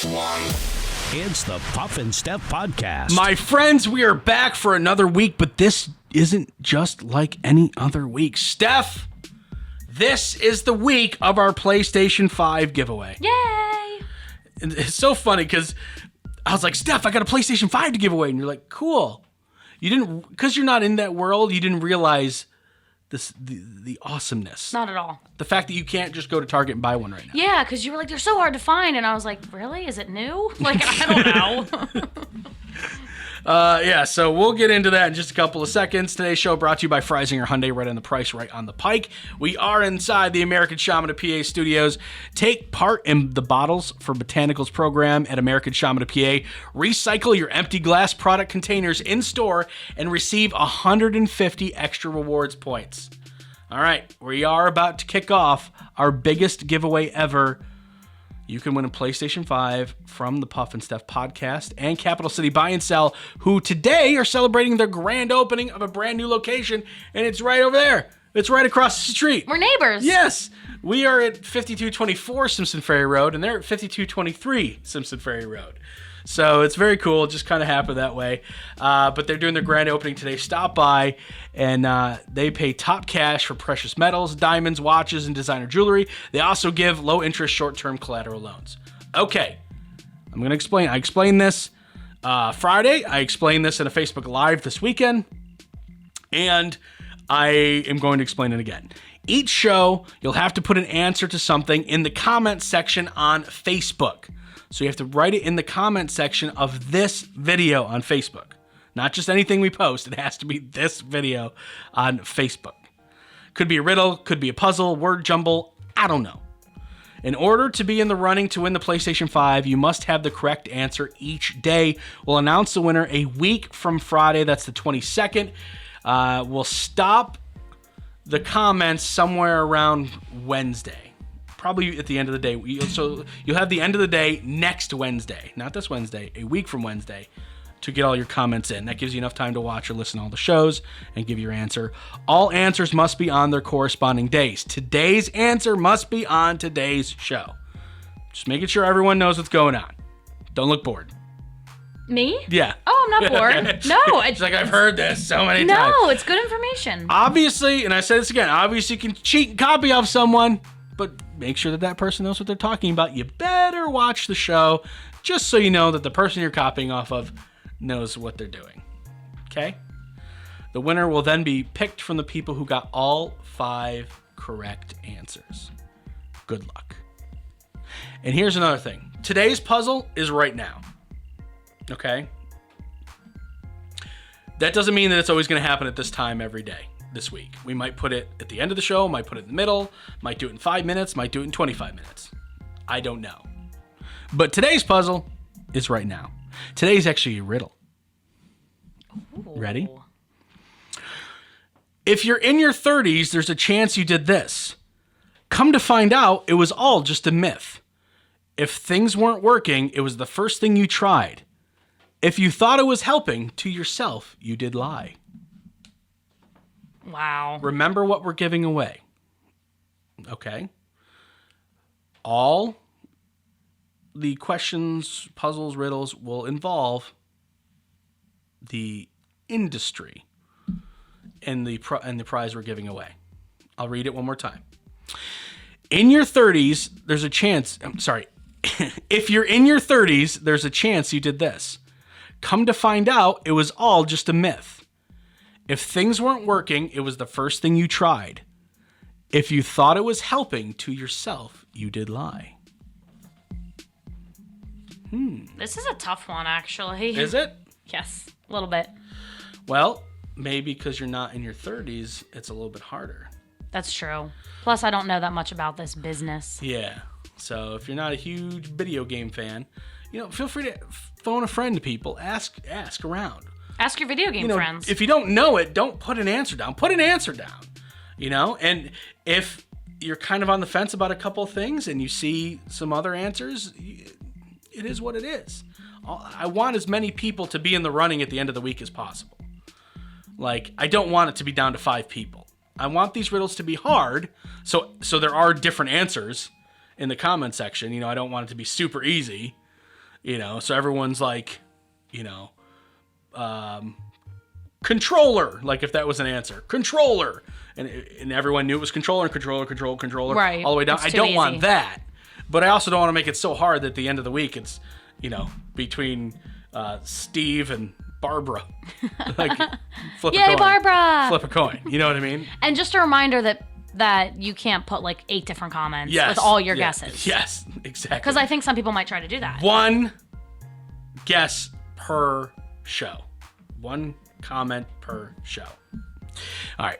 It's the Puff and Steph podcast. My friends, we are back for another week, but this isn't just like any other week. Steph, this is the week of our PlayStation 5 giveaway. Yay! And it's so funny because I was like, Steph, I got a PlayStation 5 to give away. And you're like, cool. You didn't, because you're not in that world, you didn't realize the awesomeness. Not at all. The fact that you can't just go to Target and buy one right now. Yeah, because you were like, they're so hard to find. And I was like, really? Is it new? Like, I don't know. Yeah, so we'll get into that in just a couple of seconds. Today's show brought to you by Freisinger Hyundai, right on the price, right on the pike. We are inside the American Shaman of PA studios. Take part in the Bottles for Botanicals program at American Shaman of PA. Recycle your empty glass product containers in store and receive 150 extra rewards points. All right, we are about to kick off our biggest giveaway ever. You can win a PlayStation 5 from the Puff and Steph podcast and Capital City Buy and Sell, who today are celebrating their grand opening of a brand new location, and it's right over there. It's right across the street. We're neighbors. Yes. We are at 5224 Simpson Ferry Road, and they're at 5223 Simpson Ferry Road. So it's very cool. It just kind of happened that way. But they're doing their grand opening today. Stop by, and they pay top cash for precious metals, diamonds, watches, and designer jewelry. They also give low-interest short-term collateral loans. Okay, I'm going to explain. I explained this Friday. I explained this in a Facebook Live this weekend, and I am going to explain it again. Each show, you'll have to put an answer to something in the comment section on Facebook. So you have to write it in the comment section of this video on Facebook. Not just anything we post. It has to be this video on Facebook. Could be a riddle, could be a puzzle, word jumble, I don't know. In order to be in the running to win the PlayStation 5, you must have the correct answer each day. We'll announce the winner a week from Friday. That's the 22nd. We'll stop the comments somewhere around Wednesday. Probably at the end of the day. So you'll have the end of the day next Wednesday, not this Wednesday, a week from Wednesday, to get all your comments in. That gives you enough time to watch or listen to all the shows and give your answer. All answers must be on their corresponding days. Today's answer must be on today's show. Just making sure everyone knows what's going on. Don't look bored. Me? Yeah. Oh, I'm not bored. No. It's like, I've heard this so many times. No, it's good information. Obviously, and I say this again, obviously you can cheat and copy off someone, but make sure that person knows what they're talking about. You better watch the show just so you know that the person you're copying off of knows what they're doing. Okay? The winner will then be picked from the people who got all 5 correct answers. Good luck. And here's another thing. Today's puzzle is right now. Okay? That doesn't mean that it's always going to happen at this time every day. This week. We might put it at the end of the show, might put it in the middle, might do it in 5 minutes, might do it in 25 minutes. I don't know. But today's puzzle is right now. Today's actually a riddle. Ooh. Ready? If you're in your 30s, there's a chance you did this. Come to find out, it was all just a myth. If things weren't working, it was the first thing you tried. If you thought it was helping, to yourself, you did lie. Wow. Remember what we're giving away. Okay? All the questions, puzzles, riddles will involve the industry and the prize we're giving away. I'll read it one more time. In your 30s, there's a chance... If you're in your 30s, there's a chance you did this. Come to find out, it was all just a myth. If things weren't working, it was the first thing you tried. If you thought it was helping, to yourself, you did lie. This is a tough one, actually. Is it? Yes, a little bit. Well, maybe because you're not in your 30s, it's a little bit harder. That's true. Plus, I don't know that much about this business. Yeah. So if you're not a huge video game fan, feel free to phone a friend to people. Ask around. Ask your video game friends. If you don't know it, don't put an answer down. Put an answer down. And if you're kind of on the fence about a couple of things and you see some other answers, it is what it is. I want as many people to be in the running at the end of the week as possible. Like, I don't want it to be down to 5 people. I want these riddles to be hard, so there are different answers in the comment section. I don't want it to be super easy. So everyone's like, controller, like if that was an answer, controller, and everyone knew it was controller, right, all the way down. it's I too don't easy. want that, but I also don't want to make it so hard that at the end of the week it's between Steve and Barbara. Like flip a Yay, coin. Barbara! Flip a coin. You know what I mean? And just a reminder that you can't put like 8 different comments Yes. with all your Yeah. guesses. Yes, exactly. Because I think some people might try to do that. One guess per show. One comment per show. All right.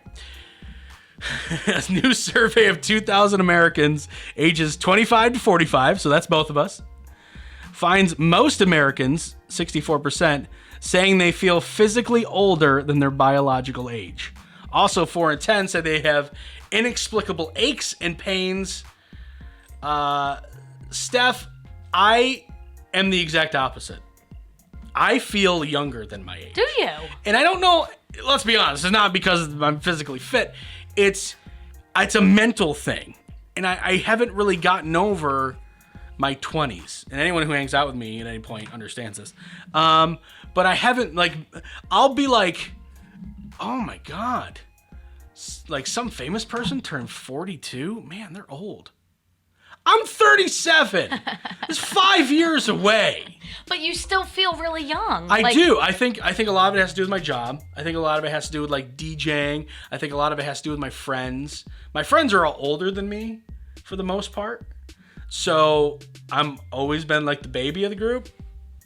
A new survey of 2,000 Americans ages 25 to 45, so that's both of us, finds most Americans, 64%, saying they feel physically older than their biological age. Also, 4 in 10 said they have inexplicable aches and pains. Steph, I am the exact opposite. I feel younger than my age. Do you? And I don't know, let's be honest, it's not because I'm physically fit. It's a mental thing. And I haven't really gotten over my 20s. And anyone who hangs out with me at any point understands this. But I haven't, I'll be like, oh my God. Like some famous person turned 42? Man, they're old. I'm 37. It's 5 years away. But you still feel really young. I do. I think a lot of it has to do with my job. I think a lot of it has to do with DJing. I think a lot of it has to do with my friends. My friends are all older than me for the most part. So I'm always been the baby of the group,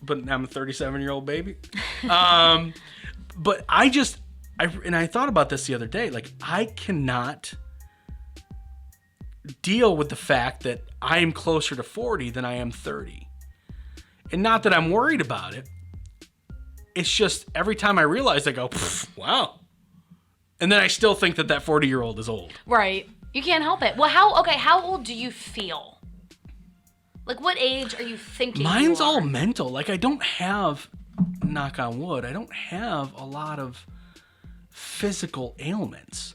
but I'm a 37-year-old baby. But I thought about this the other day. I cannot deal with the fact that I am closer to 40 than I am 30. And not that I'm worried about it. It's just every time I realize, I go, wow. And then I still think that 40-year-old is old. Right. You can't help it. Well, how old do you feel? What age are you thinking Mine's you are? all mental. I don't have, knock on wood, I don't have a lot of physical ailments.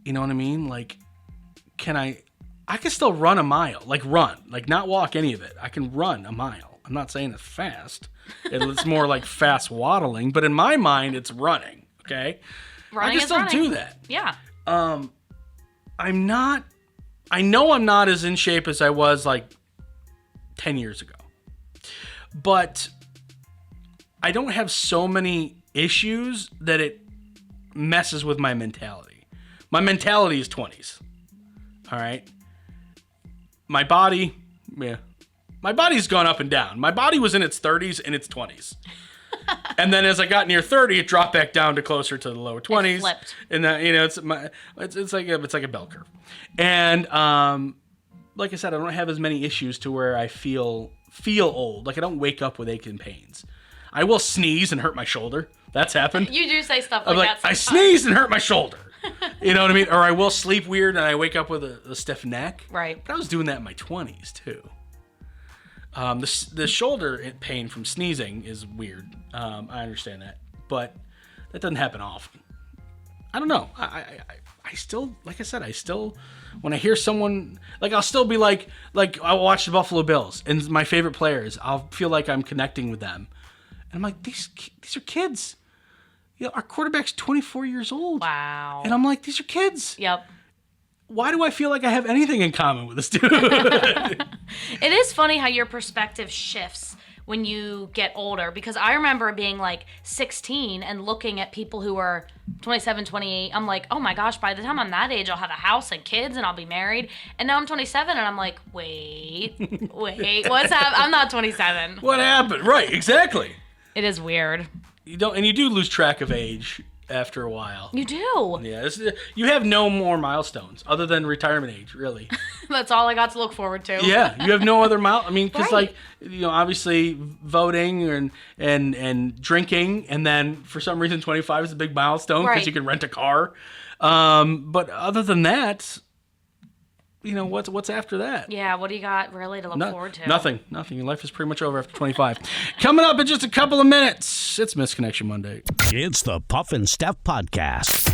You know what I mean? I can still run a mile. Run. Not walk any of it. I can run a mile. I'm not saying it's fast. It's more like fast waddling, but in my mind, it's running. Okay? Running I can is still running. do that. Yeah. I know I'm not as in shape as I was 10 years ago. But I don't have so many issues that it messes with my mentality. My mentality is 20s. All right? My body's gone up and down. My body was in its 30s and its 20s. And then as I got near 30, it dropped back down to closer to the lower 20s. It flipped. And it's like a bell curve. And like I said, I don't have as many issues to where I feel old. I don't wake up with aches and pains. I will sneeze and hurt my shoulder. That's happened. You do say stuff I'm that I sometimes. sneezed and hurt my shoulder. You know what I mean? Or I will sleep weird and I wake up with a stiff neck. Right. But I was doing that in my 20s too. The shoulder pain from sneezing is weird. I understand that, but that doesn't happen often. I don't know. I still, like I said, when I hear someone, I'll still be like I'll watch the Buffalo Bills and my favorite players. I'll feel like I'm connecting with them, and I'm like, these are kids. Our quarterback's 24 years old. Wow. And I'm like, these are kids. Yep. Why do I feel like I have anything in common with this dude? It is funny how your perspective shifts when you get older, because I remember being 16 and looking at people who are 27, 28. I'm like, oh my gosh, by the time I'm that age, I'll have a house and kids and I'll be married. And now I'm 27 and I'm like, wait, what's happening? I'm not 27. What happened? Right, exactly. It is weird. You do lose track of age after a while. You do. Yeah, you have no more milestones other than retirement age, really. That's all I got to look forward to. Yeah, you have no other I mean, because Right. obviously voting and drinking, and then for some reason 25 is a big milestone because Right. you can rent a car. But other than that, what's after that? Yeah, what do you got really to look forward to? Nothing. Your life is pretty much over after 25. Coming up in just a couple of minutes, it's Misconnection Monday. It's the Puff and Steph Podcast.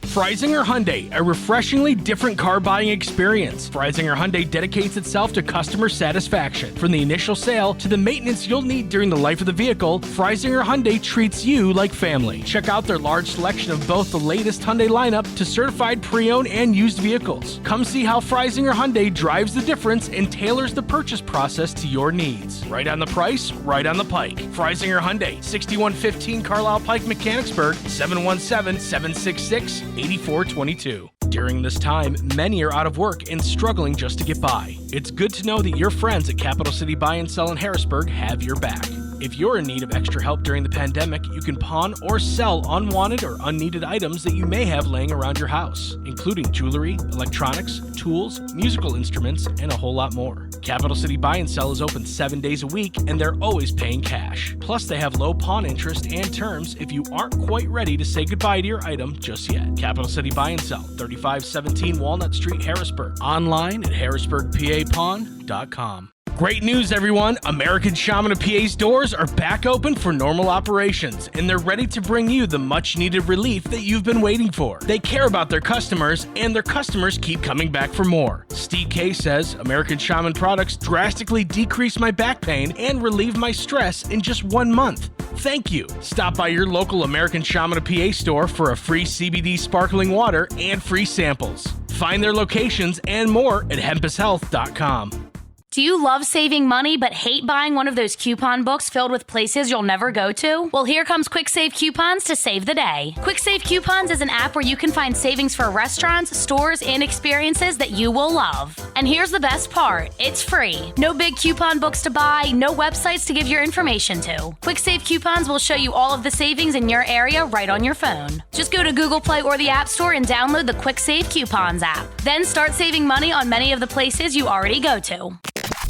Freisinger Hyundai, a refreshingly different car buying experience. Freisinger Hyundai dedicates itself to customer satisfaction. From the initial sale to the maintenance you'll need during the life of the vehicle, Freisinger Hyundai treats you like family. Check out their large selection of both the latest Hyundai lineup to certified pre-owned and used vehicles. Come see how Freisinger Hyundai drives the difference and tailors the purchase process to your needs. Right on the price, right on the pike. Freisinger Hyundai, 6115 Carlisle Pike, Mechanicsburg, 717-766-8422. During this time, many are out of work and struggling just to get by. It's good to know that your friends at Capital City Buy and Sell in Harrisburg have your back. If you're in need of extra help during the pandemic, you can pawn or sell unwanted or unneeded items that you may have laying around your house, including jewelry, electronics, tools, musical instruments, and a whole lot more. Capital City Buy and Sell is open 7 days a week, and they're always paying cash. Plus, they have low pawn interest and terms if you aren't quite ready to say goodbye to your item just yet. Capital City Buy and Sell, 3517 Walnut Street, Harrisburg. Online at harrisburgpapawn.com. Great news, everyone! American Shaman of PA's doors are back open for normal operations, and they're ready to bring you the much-needed relief that you've been waiting for. They care about their customers, and their customers keep coming back for more. Steve K says, American Shaman products drastically decreased my back pain and relieved my stress in just 1 month. Thank you. Stop by your local American Shaman of PA store for a free CBD sparkling water and free samples. Find their locations and more at hempushealth.com. Do you love saving money but hate buying one of those coupon books filled with places you'll never go to? Well, here comes Quick Save Coupons to save the day. Quick Save Coupons is an app where you can find savings for restaurants, stores, and experiences that you will love. And here's the best part. It's free. No big coupon books to buy, no websites to give your information to. Quick Save Coupons will show you all of the savings in your area right on your phone. Just go to Google Play or the App Store and download the Quick Save Coupons app. Then start saving money on many of the places you already go to.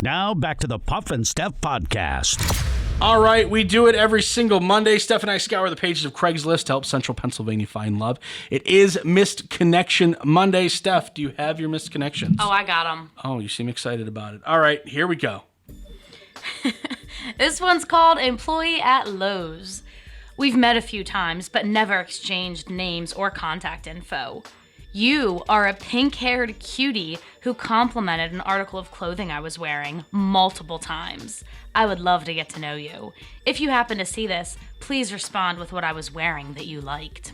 Now back to the Puff and Steph podcast. All right, we do it every single Monday. Steph and I scour the pages of Craigslist to help Central Pennsylvania find love. It is Missed Connection Monday. Steph, do you have your missed connections? Oh, I got them. Oh, you seem excited about it. All right, here we go. This one's called Employee at Lowe's. We've met a few times, but never exchanged names or contact info. You are a pink-haired cutie who complimented an article of clothing I was wearing multiple times. I would love to get to know you. If you happen to see this, please respond with what I was wearing that you liked.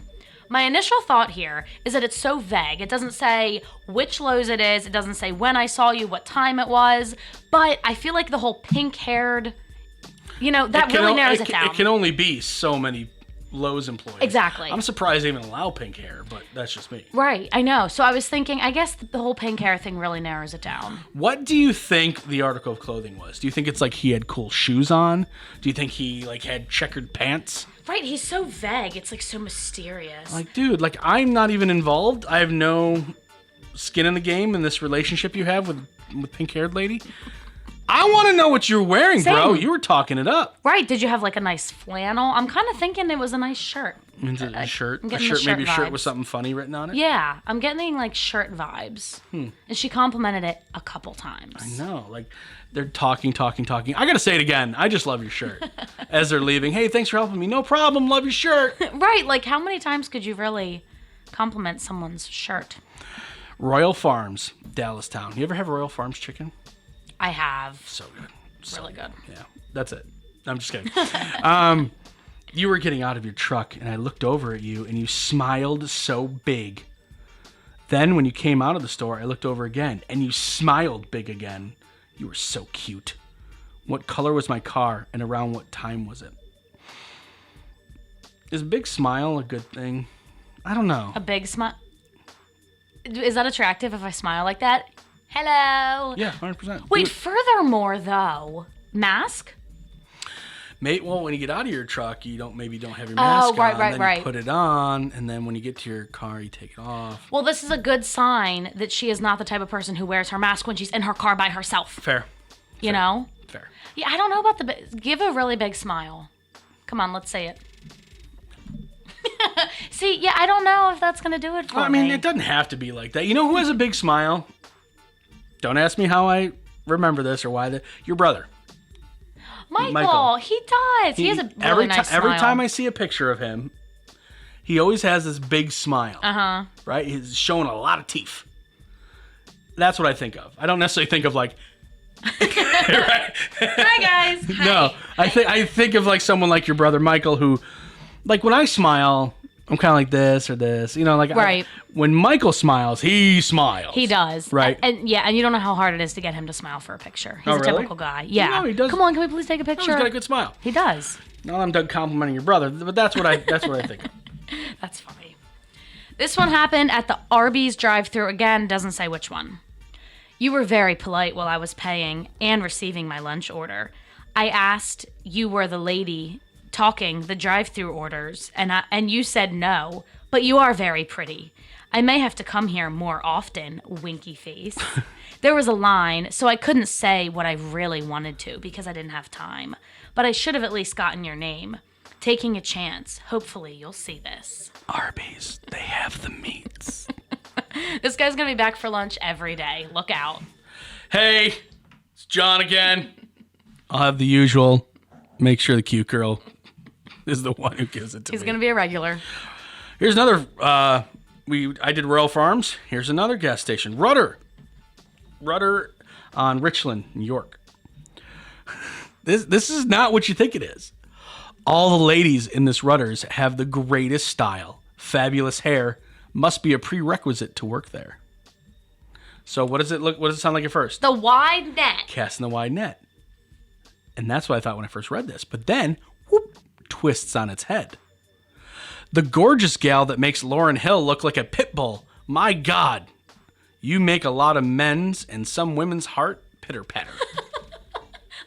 My initial thought here is that it's so vague. It doesn't say which Lowe's it is. It doesn't say when I saw you, what time it was. But I feel like the whole pink-haired, that really narrows it down. It can only be so many Lowe's employees. Exactly. I'm surprised they even allow pink hair, but that's just me. Right, I know. So I was thinking, I guess the whole pink hair thing really narrows it down. What do you think the article of clothing was? Do you think it's like he had cool shoes on? Do you think he had checkered pants? Right, he's so vague. It's so mysterious. Dude, I'm not even involved. I have no skin in the game in this relationship you have with pink-haired lady. I want to know what you're wearing, bro. You were talking it up. Right. Did you have a nice flannel? I'm kind of thinking it was a nice shirt. A shirt? Maybe a shirt with something funny written on it? Yeah. I'm getting shirt vibes. And she complimented it a couple times. I know. They're talking. I got to say it again. I just love your shirt. As they're leaving. Hey, thanks for helping me. No problem. Love your shirt. Right. How many times could you really compliment someone's shirt? Royal Farms, Dallastown. You ever have Royal Farms chicken? I have. So good. Really good. Yeah, that's it. I'm just kidding. You were getting out of your truck, and I looked over at you, and you smiled so big. Then, when you came out of the store, I looked over again, and you smiled big again. You were so cute. What color was my car, and around what time was it? Is a big smile a good thing? I don't know. A big smile? Is that attractive if I smile like that? Hello. Yeah, 100%. Wait, furthermore, though, mask? Well, when you get out of your truck, you don't have your mask on. Then you put it on, and then when you get to your car, you take it off. Well, this is a good sign that she is not the type of person who wears her mask when she's in her car by herself. Fair. You know? Fair. Yeah, I don't know about give a really big smile. Come on, let's say it. See, yeah, I don't know if that's going to do it for me. It doesn't have to be like that. You know who has a big smile? Don't ask me how I remember this or why. Your brother. Michael, he does. He has a really nice smile. Every time I see a picture of him, he always has this big smile. Right? He's showing a lot of teeth. That's what I think of. I don't necessarily think of like. Right? Hi guys. No, I think of like someone like your brother Michael, who, like when I smile, I'm kind of like this or this. You know, like right. When Michael smiles, he smiles. He does. Right. And you don't know how hard it is to get him to smile for a picture. He's a really? typical guy. Yeah. No, he does. Come on, can we please take a picture? He's got a good smile. He does. Now I'm done complimenting your brother, but that's what I think of. That's funny. This one happened at the Arby's drive-thru. Again, doesn't say which one. You were very polite while I was paying and receiving my lunch order. I asked you were the lady talking the drive-thru orders, and you said no, but you are very pretty. I may have to come here more often, winky face. There was a line, so I couldn't say what I really wanted to because I didn't have time. But I should have at least gotten your name. Taking a chance. Hopefully you'll see this. Arby's, they have the meats. This guy's going to be back for lunch every day. Look out. Hey, it's John again. I'll have the usual. Make sure the cute girl is the one who gives it to me. He's going to be a regular. Here's another. I did Royal Farms. Here's another gas station. Rudder on Richland, New York. This is not what you think it is. All the ladies in this Rutter's have the greatest style, fabulous hair. Must be a prerequisite to work there. So what does it look? What does it sound like at first? The wide net. Casting the wide net. And that's what I thought when I first read this. But then, whoop, twists on its head. The gorgeous gal that makes Lauryn Hill look like a pit bull. My God, you make a lot of men's and some women's heart pitter patter.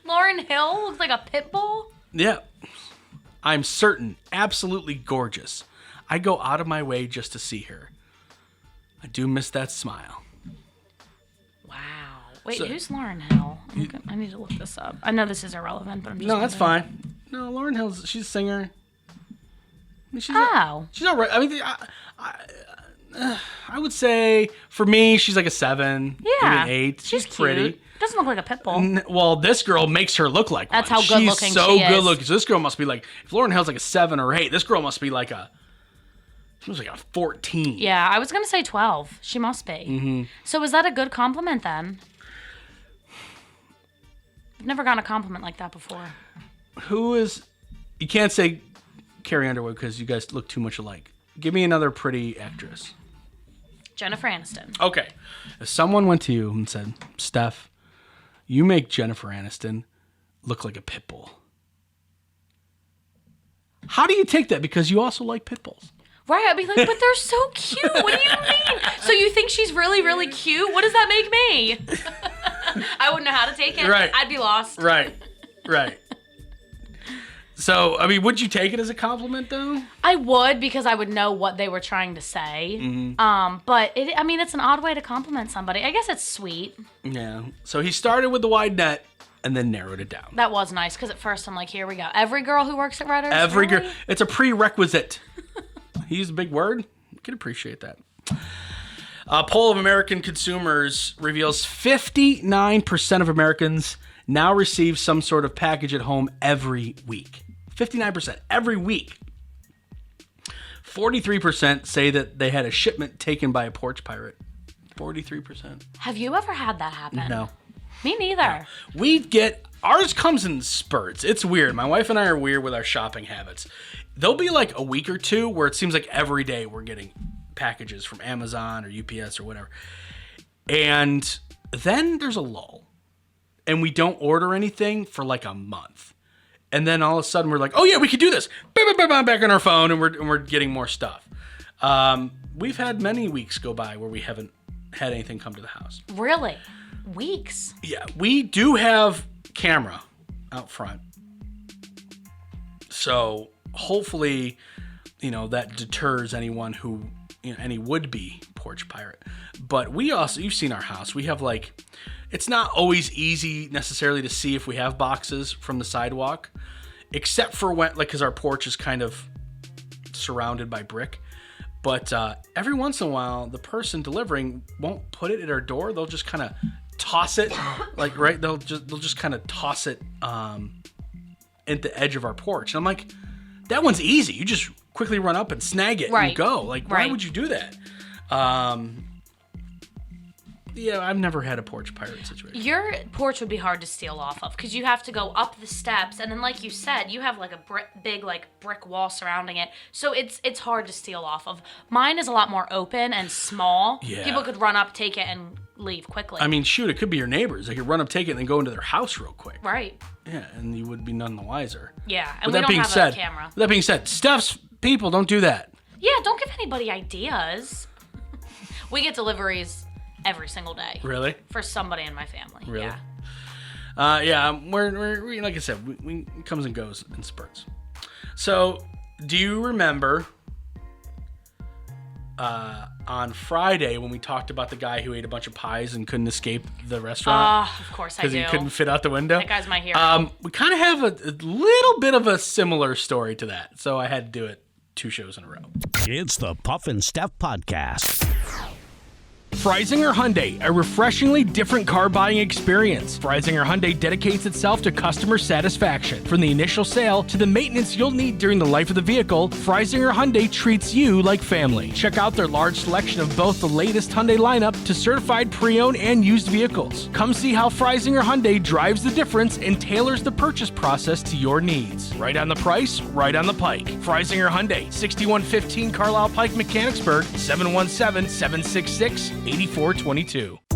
Lauryn Hill looks like a pit bull? Yeah. I'm certain, absolutely gorgeous. I go out of my way just to see her. I do miss that smile. Wow. Wait, who's Lauryn Hill? I need to look this up. I know this is irrelevant, but I'm just No, that's wondering. fine. No, Lauryn Hill's, she's a singer. I mean, she's she's all right. I mean, I would say, for me, she's like a 7, Yeah. maybe an 8. She's pretty. Cute. Doesn't look like a pit bull. Well, this girl makes her look like That's one. how good looking She's so she is. good looking. So this girl must be like, if Lauryn Hill's like a 7 or 8, this girl must be like she was like a 14. Yeah, I was going to say 12. She must be. Mm-hmm. So is that a good compliment then? I've never gotten a compliment like that before. You can't say Carrie Underwood because you guys look too much alike. Give me another pretty actress. Jennifer Aniston. Okay. If someone went to you and said, Steph, you make Jennifer Aniston look like a pit bull. How do you take that? Because you also like pit bulls. Right, I'd be like, but they're so cute. What do you mean? So you think she's really, really cute? What does that make me? I wouldn't know how to take it. Right. I'd be lost. Right. So, I mean, would you take it as a compliment, though? I would, because I would know what they were trying to say. Mm-hmm. But it's an odd way to compliment somebody. I guess it's sweet. Yeah. So he started with the wide net and then narrowed it down. That was nice, because at first I'm like, here we go. Every girl who works at Reddit. Every really? girl. It's a prerequisite. He used a big word. You can appreciate that. A poll of American consumers reveals 59% of Americans now receive some sort of package at home every week. 59% every week. 43% say that they had a shipment taken by a porch pirate. 43%. Have you ever had that happen? No. Me neither. Ours comes in spurts. It's weird. My wife and I are weird with our shopping habits. There'll be like a week or two where it seems like every day we're getting packages from Amazon or UPS or whatever. And then there's a lull. And we don't order anything for like a month. And then all of a sudden we're like, oh yeah, we could do this. Back on our phone and we're getting more stuff. We've had many weeks go by where we haven't had anything come to the house. Really? Weeks? Yeah, we do have camera out front. So hopefully, that deters anyone who, any would-be porch pirate. But we also, you've seen our house. We have it's not always easy necessarily to see if we have boxes from the sidewalk, except for when, because our porch is kind of surrounded by brick. But every once in a while, the person delivering won't put it at our door. They'll just kind of toss it, they'll just kind of toss it at the edge of our porch. And I'm like, that one's easy. You just quickly run up and snag it Right. and go. Like, why would you do that? Yeah, I've never had a porch pirate situation. Your porch would be hard to steal off of because you have to go up the steps, and then, like you said, you have like a big like brick wall surrounding it, so it's hard to steal off of. Mine is a lot more open and small. Yeah. People could run up, take it, and leave quickly. I mean, shoot, it could be your neighbors. They could run up, take it, and then go into their house real quick. Right. Yeah, and you would be none the wiser. Yeah, and With we don't have a camera. With that being said, Steph's people don't do that. Yeah, don't give anybody ideas. We get deliveries every single day. Really? For somebody in my family. Really? Yeah. Yeah, we're like I said, we it comes and goes in spurts. So, do you remember on Friday when we talked about the guy who ate a bunch of pies and couldn't escape the restaurant? Of course I do. Because he couldn't fit out the window? That guy's my hero. We kind of have a little bit of a similar story to that, so I had to do it 2 shows in a row. It's the Puff and Steph Podcast. Freisinger Hyundai, a refreshingly different car buying experience. Freisinger Hyundai dedicates itself to customer satisfaction. From the initial sale to the maintenance you'll need during the life of the vehicle, Freisinger Hyundai treats you like family. Check out their large selection of both the latest Hyundai lineup to certified pre-owned and used vehicles. Come see how Freisinger Hyundai drives the difference and tailors the purchase process to your needs. Right on the price, right on the pike. Freisinger Hyundai, 6115 Carlisle Pike, Mechanicsburg, 717-766-8422.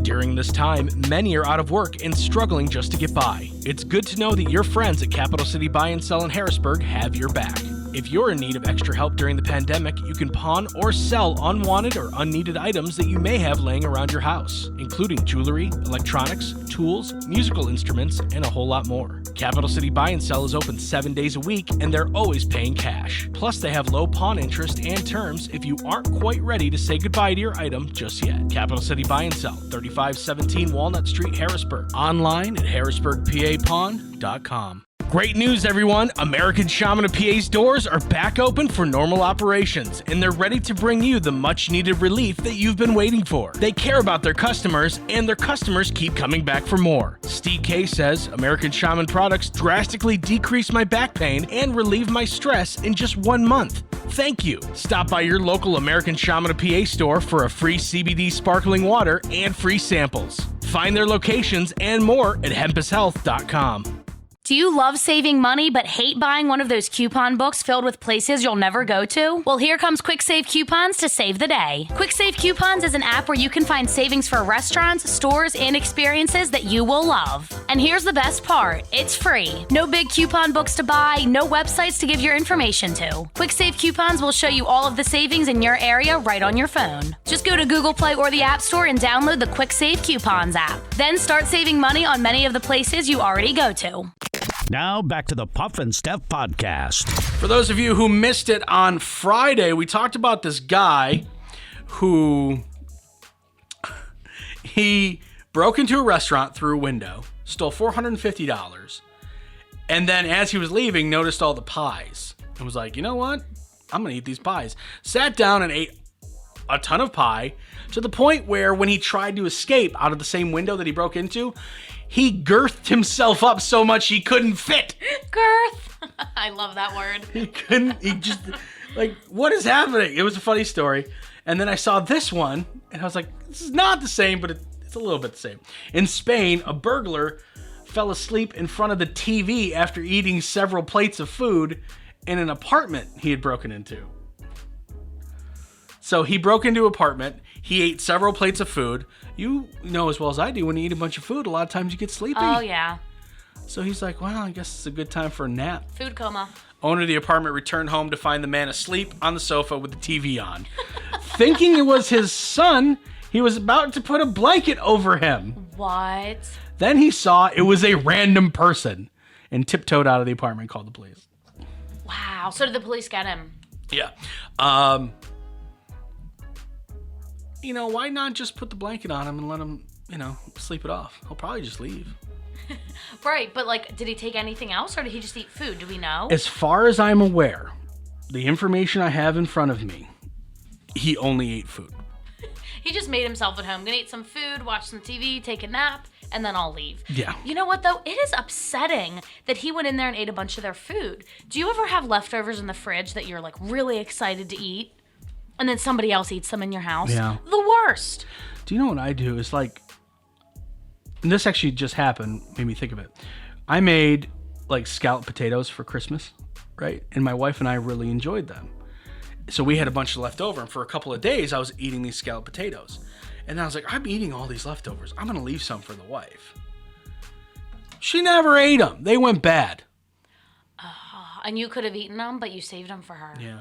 During this time, many are out of work and struggling just to get by. It's good to know that your friends at Capital City Buy and Sell in Harrisburg have your back. If you're in need of extra help during the pandemic, you can pawn or sell unwanted or unneeded items that you may have laying around your house, including jewelry, electronics, tools, musical instruments, and a whole lot more. Capital City Buy and Sell is open 7 days a week, and they're always paying cash. Plus, they have low pawn interest and terms if you aren't quite ready to say goodbye to your item just yet. Capital City Buy and Sell, 3517 Walnut Street, Harrisburg. Online at harrisburgpapawn.com. Great news, everyone! American Shaman of PA's doors are back open for normal operations, and they're ready to bring you the much-needed relief that you've been waiting for. They care about their customers, and their customers keep coming back for more. Steve K says, American Shaman products drastically decrease my back pain and relieve my stress in just 1 month. Thank you. Stop by your local American Shaman of PA store for a free CBD sparkling water and free samples. Find their locations and more at hempushealth.com. Do you love saving money but hate buying one of those coupon books filled with places you'll never go to? Well, here comes Quick Save Coupons to save the day. Quick Save Coupons is an app where you can find savings for restaurants, stores, and experiences that you will love. And here's the best part. It's free. No big coupon books to buy, no websites to give your information to. Quick Save Coupons will show you all of the savings in your area right on your phone. Just go to Google Play or the App Store and download the Quick Save Coupons app. Then start saving money on many of the places you already go to. Now back to the Puff and Steph Podcast. For those of you who missed it on Friday, we talked about this guy who he broke into a restaurant through a window, stole $450, and then as he was leaving, noticed all the pies and was like, you know what? I'm going to eat these pies. Sat down and ate a ton of pie to the point where when he tried to escape out of the same window that he broke into, he girthed himself up so much he couldn't fit. Girth. I love that word. He just, like, what is happening? It was a funny story. And then I saw this one, and I was like, this is not the same, but it's a little bit the same. In Spain, a burglar fell asleep in front of the TV after eating several plates of food in an apartment he had broken into. So he broke into an apartment. He ate several plates of food. You know as well as I do, when you eat a bunch of food, a lot of times you get sleepy. Oh, yeah. So he's like, well, I guess it's a good time for a nap. Food coma. Owner of the apartment returned home to find the man asleep on the sofa with the TV on. Thinking it was his son, he was about to put a blanket over him. What? Then he saw it was a random person and tiptoed out of the apartment and called the police. Wow. So did the police get him? Yeah. You know, why not just put the blanket on him and let him, sleep it off? He'll probably just leave. Right, but like, did he take anything else or did he just eat food? Do we know? As far as I'm aware, the information I have in front of me, he only ate food. He just made himself at home. Gonna eat some food, watch some TV, take a nap, and then I'll leave. Yeah. You know what, though? It is upsetting that he went in there and ate a bunch of their food. Do you ever have leftovers in the fridge that you're, like, really excited to eat, and then somebody else eats them in your house? Yeah. The worst. Do you know what I do? Is like, and this actually just happened, made me think of it. I made, like, scalloped potatoes for Christmas, right? And my wife and I really enjoyed them. So we had a bunch left over, and for a couple of days, I was eating these scalloped potatoes. And I was like, I'm eating all these leftovers. I'm going to leave some for the wife. She never ate them. They went bad. And you could have eaten them, but you saved them for her. Yeah.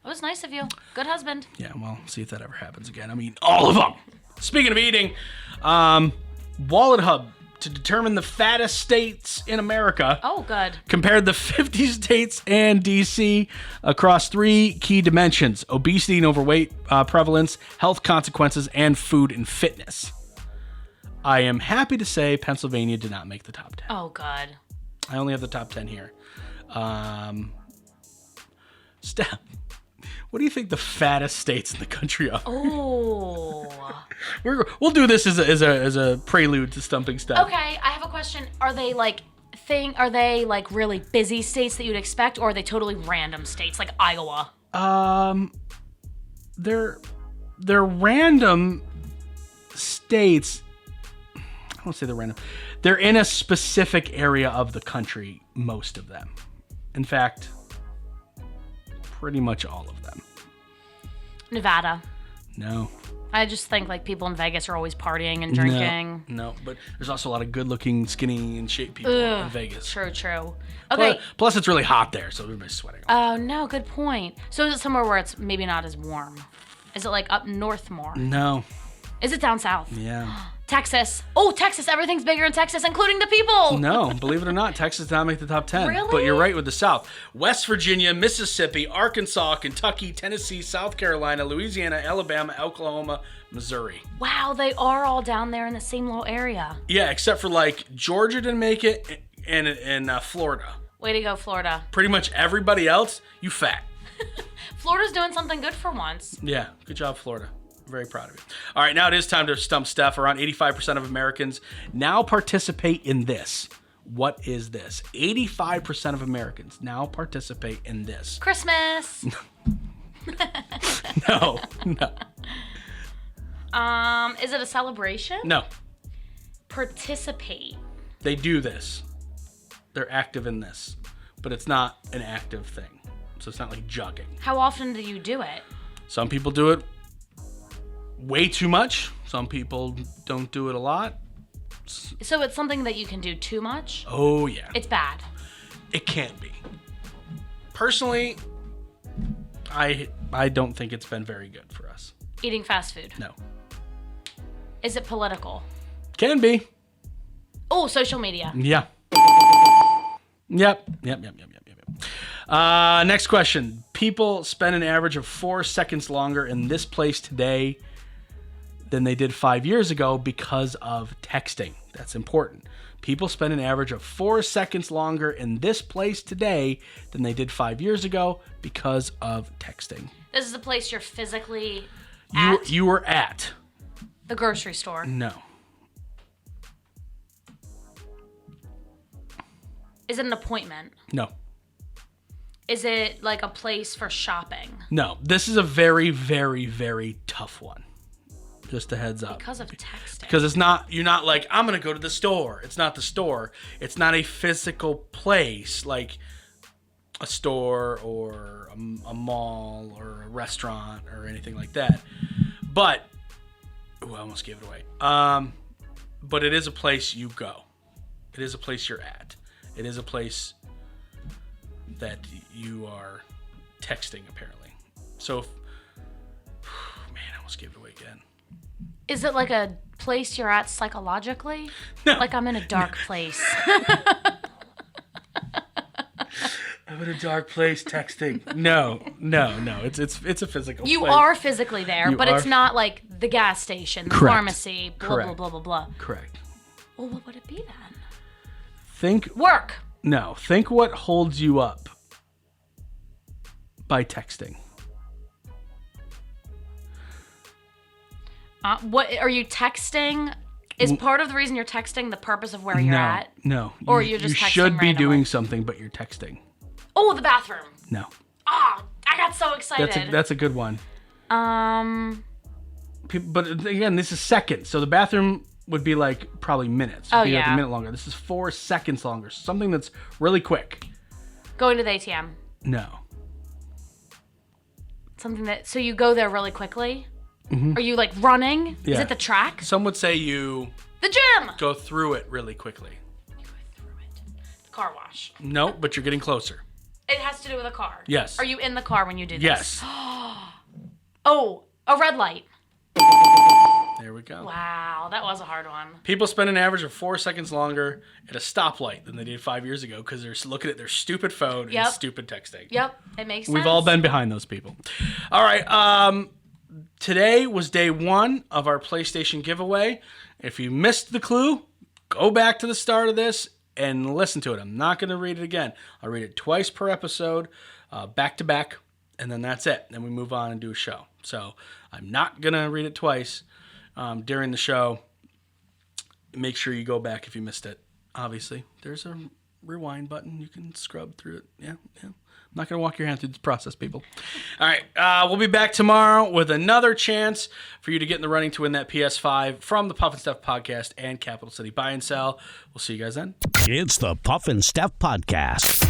It was nice of you. Good husband. Yeah, well, see if that ever happens again. I'm eating all of them. Speaking of eating, Wallet Hub, to determine the fattest states in America. Oh, good. Compared the 50 states and DC across 3 key dimensions: obesity and overweight prevalence, health consequences, and food and fitness. I am happy to say Pennsylvania did not make the top 10. Oh, good. I only have the top 10 here. Steph, what do you think the fattest states in the country are? Oh. We'll do this as a prelude to Stumping Steph. Okay, I have a question. Are they like really busy states that you'd expect, or are they totally random states like Iowa? They're random states. I won't say they're random. They're in a specific area of the country, most of them. In fact, pretty much all of them. Nevada. No. I just think like people in Vegas are always partying and drinking. No, but there's also a lot of good-looking, skinny, and shaped people in Vegas. True. Okay. Plus, it's really hot there, so everybody's sweating. Oh, no, good point. So is it somewhere where it's maybe not as warm? Is it like up north more? No. Is it down south? Yeah. Texas. Oh, Texas. Everything's bigger in Texas, including the people. No, believe it or not, Texas did not make the top 10. Really? But you're right with the South. West Virginia, Mississippi, Arkansas, Kentucky, Tennessee, South Carolina, Louisiana, Alabama, Oklahoma, Missouri. Wow, they are all down there in the same little area. Yeah, except for like Georgia didn't make it and Florida. Way to go, Florida. Pretty much everybody else, you fat. Florida's doing something good for once. Yeah, good job, Florida. Very proud of you. All right, now it is time to stump Steph. Around 85% of Americans now participate in this. What is this? 85% of Americans now participate in this. Christmas. No. Is it a celebration? No. Participate. They do this. They're active in this. But it's not an active thing. So it's not like jogging. How often do you do it? Some people do it way too much. Some people don't do it a lot. So it's something that you can do too much? Oh, yeah. It's bad. It can't be. Personally, I don't think it's been very good for us. Eating fast food. No. Is it political? Can be. Oh, social media. Yeah. Yep. Next question. People spend an average of 4 seconds longer in this place today than they did 5 years ago because of texting. That's important. People spend an average of 4 seconds longer in this place today than they did 5 years ago because of texting. This is a place you're physically at? You were at. The grocery store. No. Is it an appointment? No. Is it like a place for shopping? No. This is a very, very, very tough one. Just a heads up. Because of texting. Because it's not, you're not like, I'm going to go to the store. It's not the store. It's not a physical place like a store or a mall or a restaurant or anything like that. But, I almost gave it away. But it is a place you go. It is a place you're at. It is a place that you are texting, apparently. So, man, I almost gave it away again. Is it like a place you're at psychologically? No. Like I'm in a dark place. I'm in a dark place texting. No. It's a physical You place. are physically there, but it's are- not like the gas station, the Correct. pharmacy, blah, Correct. blah, blah, blah, blah. Correct. Well, what would it be then? Think Work. what holds you up by texting. What are you texting Is part of the reason you're texting the purpose of where you're at? No. Or you're just texting You should be randomly? doing something, but you're texting. Oh, the bathroom. No. Oh, I got so excited. That's a good one. But again, this is seconds. So the bathroom would be like probably minutes. It'd be like a minute longer. This is 4 seconds longer. Something that's really quick. Going to the ATM. No. Something that, so you go there really quickly? Are you like running? Yeah. Is it the track? Some would say you The gym! go through it really quickly. You go through it. The car wash. No, but you're getting closer. It has to do with a car. Yes. Are you in the car when you do this? Yes. Oh, a red light. There we go. Wow, that was a hard one. People spend an average of 4 seconds longer at a stoplight than they did 5 years ago because they're looking at their stupid phone and stupid texting. Yep, it makes sense. We've all been behind those people. All right. Today was day 1 of our PlayStation giveaway. If you missed the clue, go back to the start of this and listen to it. I'm not going to read it again. I'll read it twice per episode, back to back, and then that's it. Then we move on and do a show. So I'm not going to read it twice during the show. Make sure you go back if you missed it. Obviously, there's a rewind button. You can scrub through it. Yeah. I'm not going to walk your hand through this process, people. All right. We'll be back tomorrow with another chance for you to get in the running to win that PS5 from the Puff and Steph podcast and Capital City Buy and Sell. We'll see you guys then. It's the Puff and Steph Podcast.